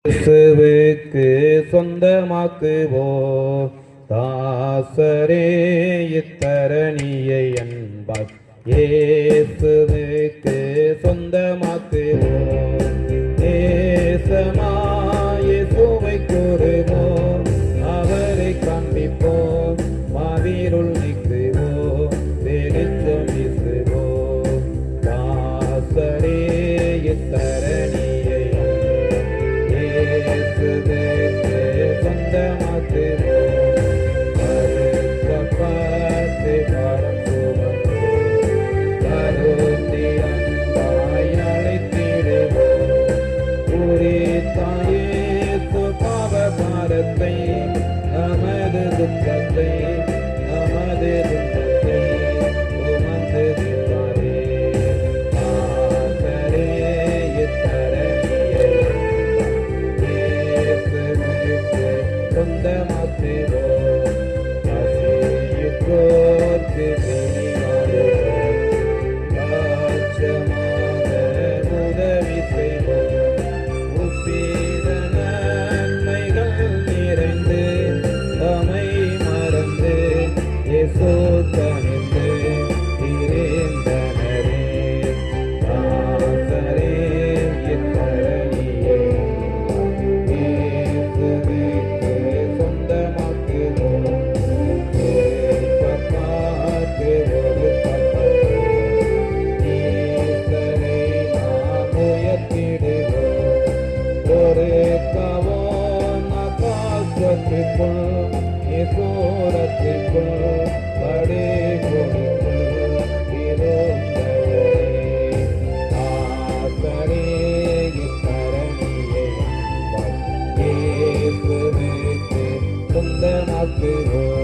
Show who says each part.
Speaker 1: இயேசுவுக்கு சொந்தமாக்குவோம் தாசரே இத்தரணியை அன்பால் இயேசுவுக்கு சொந்தமாக்குவோம் நேசமாயேசுவை கூறுவோம் அவரை காண்பிப்போம் மாவீருள் நீக்குவோம் வெளிச்சம் வீசுவோம் தாசரே இத்தரணியை இயேசுவுக்கு சொந்தமாக்குவோம் அருட்பட்டு பாரம் சுமப்போம் கருத்தி அன்பாய் அழைத்திடுவோம் குறித்தாயேசு பாவ பாரத்தை நமது துக்கத்தை நமது துன்பத்தை சுமந்து நின்றாரே ஆசரே இத்தரணியை இயேசுவுக்கு சொந்தமாக்குவோம் பசியுற்றோர்க்கு பிணியாறுவோம் பாட்சமாக உதவி செய்வோம் உப்பீத நன்மைகள் நிறைந்து தமை மறந்து இயேசு கனிந்து திரிந்தனரே தாசரே இத்தரணியை இயேசுவுக்கு சொந்தமாக்குவோம் ஏற்பப்பார்க்கு ஒழுக்கப்பட்டோம் ஈசரை நாம் உயர்த்திடுவோம் ஒரு கவோன் ஆகாசத்திற்குள் ஈசோரத்திற்குள் படைகொடிக்குள் இருந்தவரே தாசரே இத்தரணியை அன்பால் இயேசுவுக்கு சொந்தமாக்குவோம்